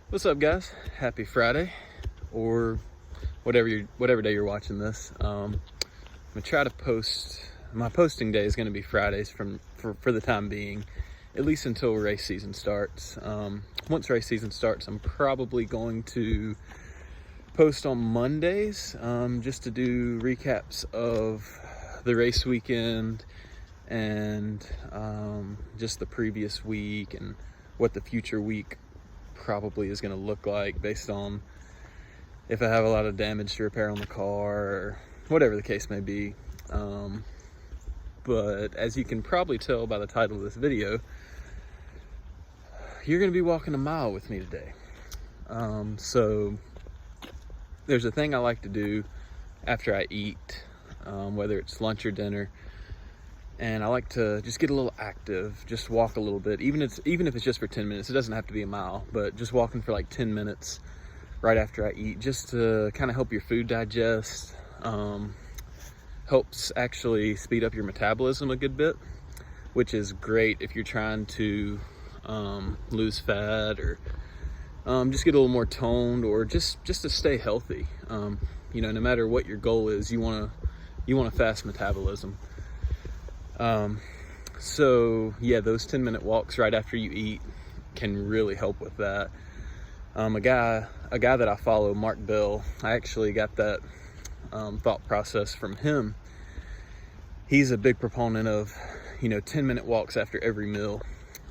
What's up, guys? Happy Friday, or whatever day you're watching this. I'm gonna try to post. My posting day is gonna be Fridays for the time being, at least until race season starts. Once race season starts, I'm probably going to post on Mondays, just to do recaps of the race weekend and just the previous week and what the future week probably is going to look like based on if I have a lot of damage to repair on the car or whatever the case may be. But as you can probably tell by the title of this video, you're going to be walking a mile with me today. So there's a thing I like to do after I eat, whether it's lunch or dinner, and I like to just get a little active, just walk a little bit, even if it's just for 10 minutes. It doesn't have to be a mile, but just walking for like 10 minutes right after I eat, just to kind of help your food digest. Helps actually speed up your metabolism a good bit, which is great if you're trying to lose fat or just get a little more toned, or just to stay healthy. No matter what your goal is, you want a fast metabolism. So yeah, those 10-minute walks right after you eat can really help with that. A guy that I follow, Mark Bell, I actually got that thought process from him. He's a big proponent of 10-minute walks after every meal,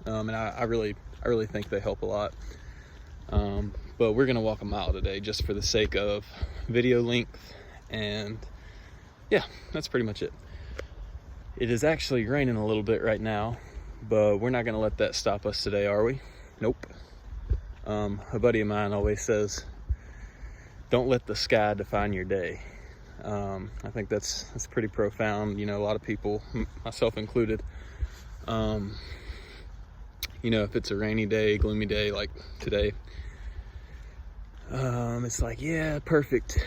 and I really think they help a lot. But we're gonna walk a mile today just for the sake of video length, and yeah, that's pretty much it. It is actually raining a little bit right now, but we're not gonna let that stop us today, are we? Nope. A buddy of mine always says, don't let the sky define your day. I think that's pretty profound. A lot of people, myself included, if it's a rainy day, gloomy day like today, it's like, yeah, perfect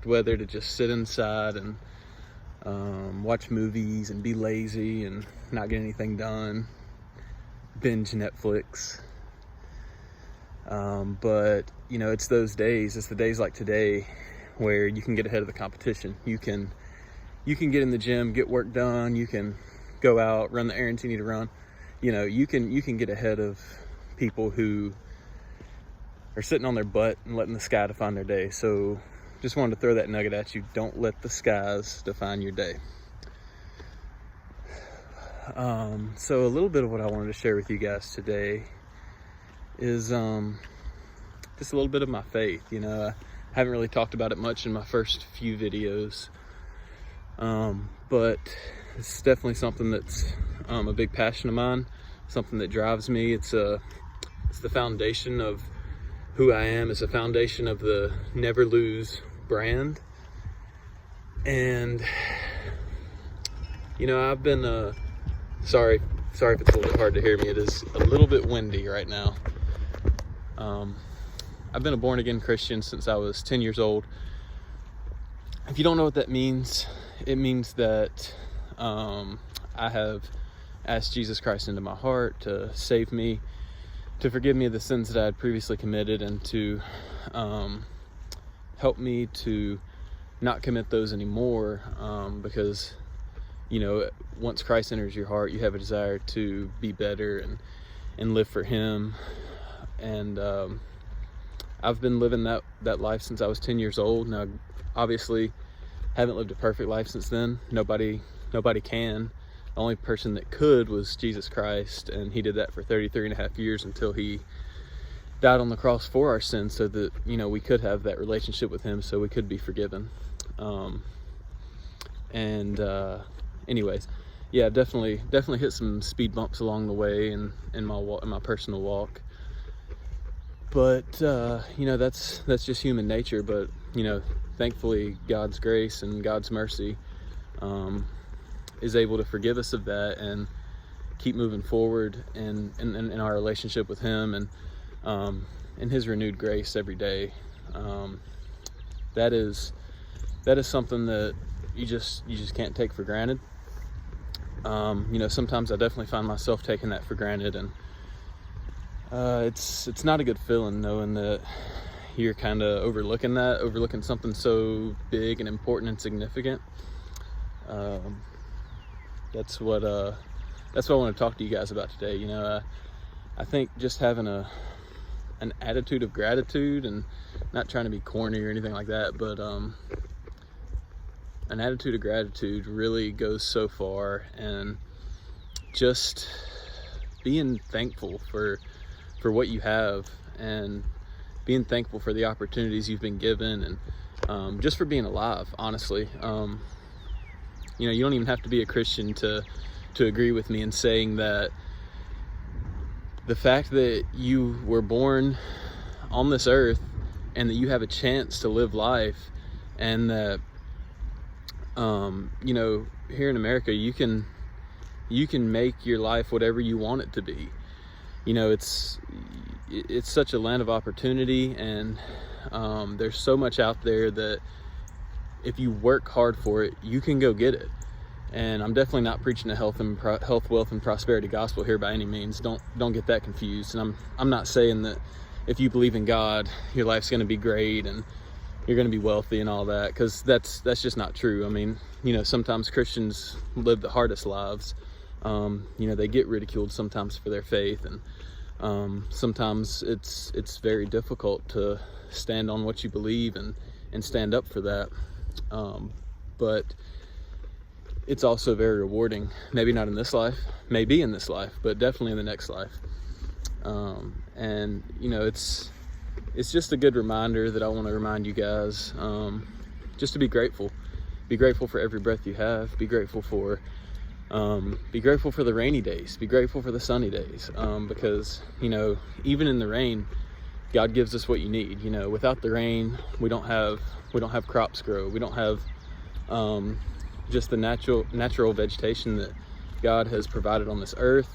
weather to just sit inside and watch movies and be lazy and not get anything done, binge Netflix. But it's those days, it's the days like today where you can get ahead of the competition. You can get in the gym, get work done, you can go out, run the errands you need to run. You can get ahead of people who are sitting on their butt and letting the sky define their day. So just wanted to throw that nugget at you. Don't let the skies define your day. So a little bit of what I wanted to share with you guys today is just a little bit of my faith. I haven't really talked about it much in my first few videos, but it's definitely something that's a big passion of mine, something that drives me. It's the foundation of who I am. It's a foundation of the Never Lose brand. And I've been sorry if it's a little bit hard to hear me. It is a little bit windy right now. I've been a born again Christian since I was 10 years old. If you don't know what that means, it means that I have asked Jesus Christ into my heart to save me, to forgive me of the sins that I had previously committed, and to help me to not commit those anymore, because once Christ enters your heart, you have a desire to be better and live for him. And I've been living that life since I was 10 years old. Now, obviously, haven't lived a perfect life since then. Nobody can. The only person that could was Jesus Christ, and he did that for 33 and a half years until he died on the cross for our sins, so that we could have that relationship with him, so we could be forgiven. Anyways, yeah, definitely hit some speed bumps along the way in my personal walk. But that's just human nature. But thankfully, God's grace and God's mercy is able to forgive us of that and keep moving forward in our relationship with him, and in his renewed grace every day. That is something that you just can't take for granted. Sometimes I definitely find myself taking that for granted, and It's not a good feeling knowing that you're kind of overlooking something so big and important and significant. That's what I want to talk to you guys about today. You know, I think just having an attitude of gratitude, and not trying to be corny or anything like that, but an attitude of gratitude really goes so far. And just being thankful for what you have, and being thankful for the opportunities you've been given, and just for being alive, honestly. You know, you don't even have to be a Christian to agree with me in saying that the fact that you were born on this earth and that you have a chance to live life, and that you know, here in America you can make your life whatever you want it to be. You know, it's such a land of opportunity, and there's so much out there that if you work hard for it, you can go get it. And I'm definitely not preaching a health, wealth, and prosperity gospel here by any means. Don't get that confused. And I'm not saying that if you believe in God, your life's going to be great and you're going to be wealthy and all that, because that's just not true. I mean, you know, sometimes Christians live the hardest lives. You know, they get ridiculed sometimes for their faith, and sometimes it's very difficult to stand on what you believe and stand up for that. But it's also very rewarding. Maybe not in this life, maybe in this life, but definitely in the next life. And you know, it's just a good reminder that I want to remind you guys, just to be grateful. Be grateful for every breath you have. Be grateful for the rainy days. Be grateful for the sunny days, because, you know, even in the rain, God gives us what you need. You know, without the rain, we don't have crops grow. We don't have just the natural vegetation that God has provided on this earth.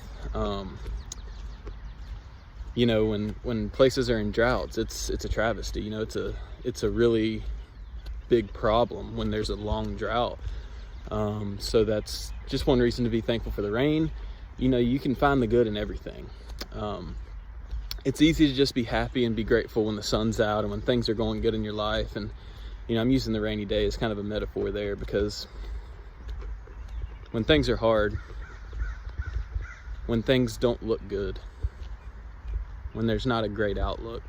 You know, when places are in droughts, it's a travesty. You know, it's a really big problem when there's a long drought. So that's just one reason to be thankful for the rain. You know, you can find the good in everything. It's easy to just be happy and be grateful when the sun's out and when things are going good in your life. And, you know, I'm using the rainy day as kind of a metaphor there, because when things are hard, when things don't look good, when there's not a great outlook,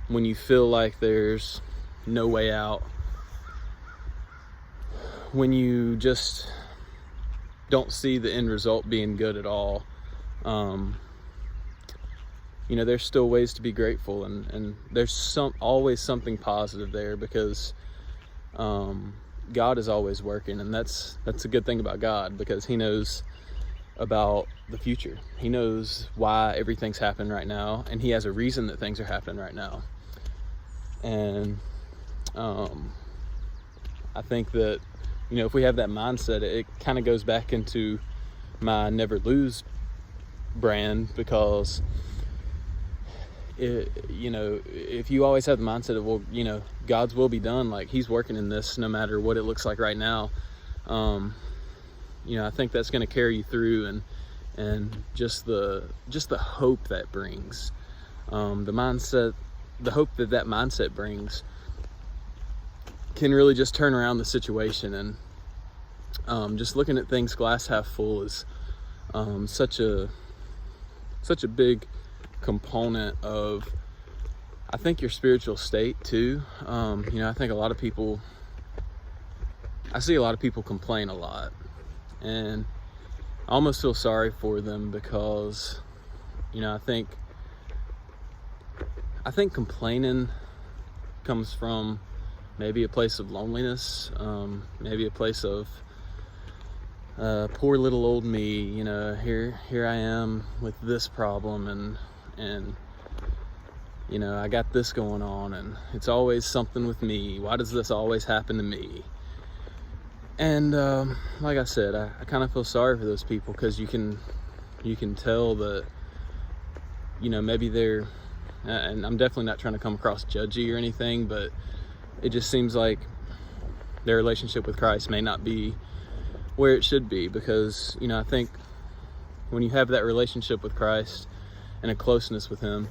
when you feel like there's no way out, when you just don't see the end result being good at all, you know, there's still ways to be grateful, and there's always something positive there, because God is always working. And that's a good thing about God, because he knows about the future. He knows why everything's happening right now, and he has a reason that things are happening right now. And I think that, you know, if we have that mindset, it kind of goes back into my never lose brand, because you know, if you always have the mindset of, well, you know, God's will be done, like he's working in this no matter what it looks like right now, you know, I think that's going to carry you through, and just the hope that brings, the hope that mindset brings can really just turn around the situation. And just looking at things glass half full is such a big component of, I think, your spiritual state too. You know, I think I see a lot of people complain a lot, and I almost feel sorry for them, because, you know, I think complaining comes from maybe a place of loneliness, maybe a place of poor little old me. You know, here I am with this problem, and you know, I got this going on, and it's always something with me. Why does this always happen to me? And like I said, I kind of feel sorry for those people, because you can tell that, you know, maybe they're, and I'm definitely not trying to come across judgy or anything, but it just seems like their relationship with Christ may not be where it should be. Because, you know, I think when you have that relationship with Christ, and a closeness with him,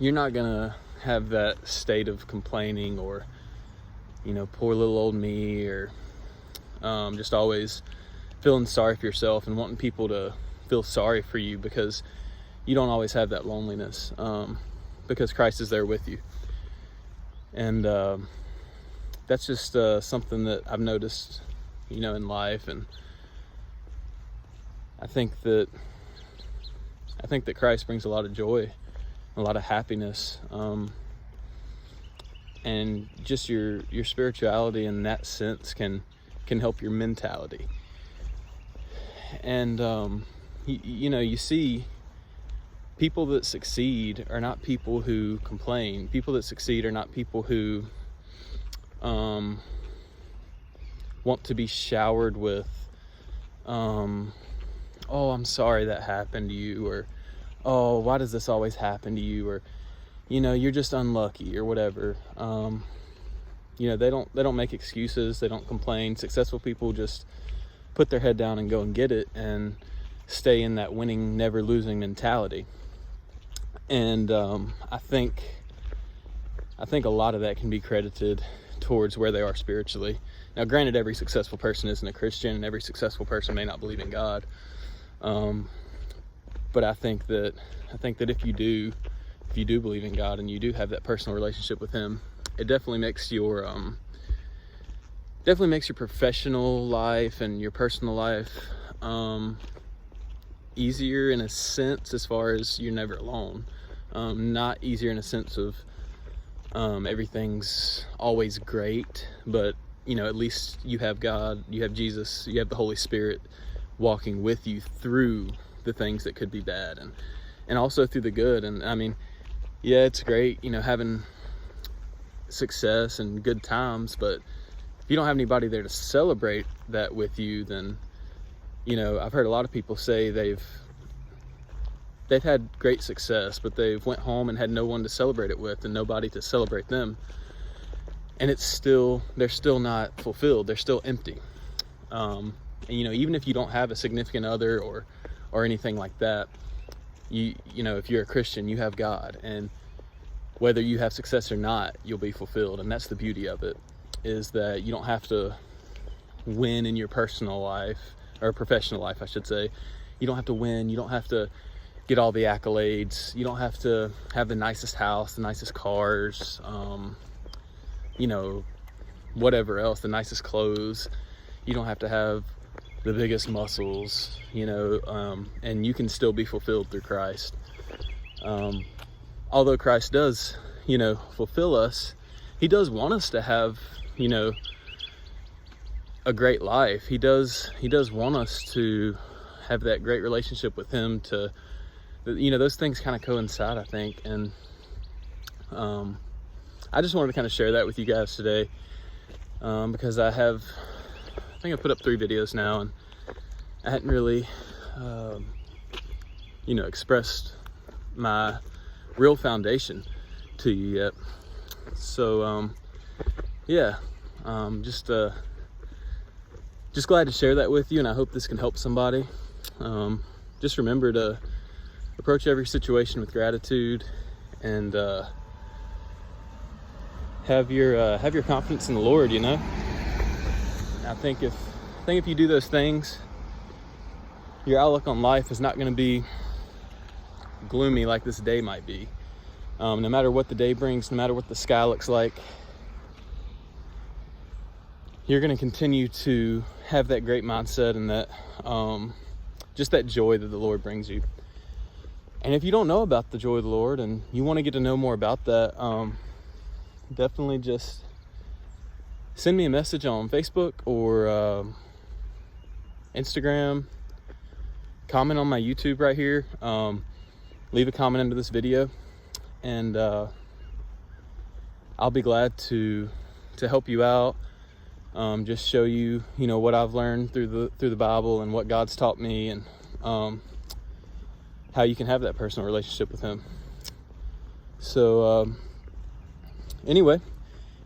you're not gonna have that state of complaining or, poor little old me, or just always feeling sorry for yourself and wanting people to feel sorry for you, because you don't always have that loneliness, because Christ is there with you. And that's just something that I've noticed, in life. And I think that Christ brings a lot of joy, a lot of happiness, and just your spirituality in that sense can help your mentality. And you see people that succeed are not people who complain. People that succeed are not people who want to be showered with oh, I'm sorry that happened to you, or oh, why does this always happen to you, or you're just unlucky, or whatever. They don't make excuses, they don't complain. Successful people just put their head down and go and get it, and stay in that winning, never losing mentality. And I think a lot of that can be credited towards where they are spiritually. Now, granted, every successful person isn't a Christian, and every successful person may not believe in God. But I think that if you do believe in God and you do have that personal relationship with Him, it definitely makes your professional life and your personal life easier in a sense, as far as you're never alone. Not easier in a sense of everything's always great, but at least you have God, you have Jesus, you have the Holy Spirit walking with you through the things that could be bad, and also through the good. And I mean, yeah, it's great, having success and good times, but if you don't have anybody there to celebrate that with you, then I've heard a lot of people say they've had great success, but they've went home and had no one to celebrate it with, and nobody to celebrate them, and they're still not fulfilled, they're still empty. And even if you don't have a significant other or anything like that, if you're a Christian, you have God, and whether you have success or not, you'll be fulfilled. And that's the beauty of it, is that you don't have to win in your personal life, or professional life, I should say. You don't have to win. You don't have to get all the accolades. You don't have to have the nicest house, the nicest cars, whatever else, the nicest clothes. You don't have to have the biggest muscles, and you can still be fulfilled through Christ. Although Christ does, fulfill us, He does want us to have, a great life. He does want us to have that great relationship with Him. Those things kind of coincide, I think. And I just wanted to kind of share that with you guys today, because I think I put up 3 videos now, and I hadn't really expressed my real foundation to you yet. So just glad to share that with you, and I hope this can help somebody. Just remember to approach every situation with gratitude, and have your confidence in the Lord. I think if you do those things, your outlook on life is not going to be gloomy like this day might be. No matter what the day brings, no matter what the sky looks like, you're going to continue to have that great mindset, and that just that joy that the Lord brings you. And if you don't know about the joy of the Lord and you want to get to know more about that, definitely just send me a message on Facebook or Instagram. Comment on my YouTube right here. Leave a comment under this video, and I'll be glad to help you out. Just show you, what I've learned through the Bible, and what God's taught me, and how you can have that personal relationship with Him. So anyway,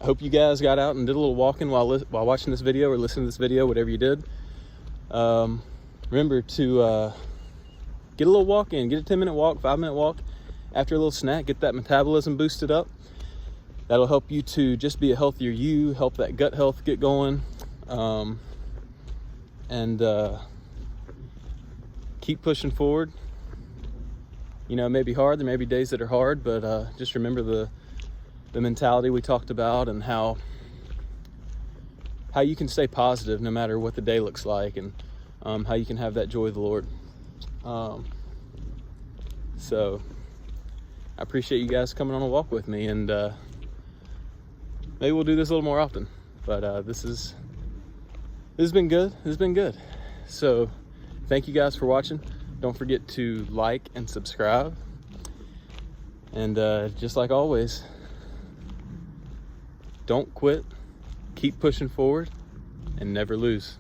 I hope you guys got out and did a little walking while watching this video, or listening to this video, whatever you did. Remember to get a little walk in, get a 10-minute walk, 5-minute walk after a little snack, get that metabolism boosted up. That'll help you to just be a healthier you, help that gut health get going, and keep pushing forward. You know, it may be hard, there may be days that are hard, but just remember the mentality we talked about, and how you can stay positive no matter what the day looks like, and how you can have that joy of the Lord. So I appreciate you guys coming on a walk with me, and maybe we'll do this a little more often, but this has been good. This has been good. So thank you guys for watching. Don't forget to like and subscribe, and just like always, don't quit, keep pushing forward, and never lose.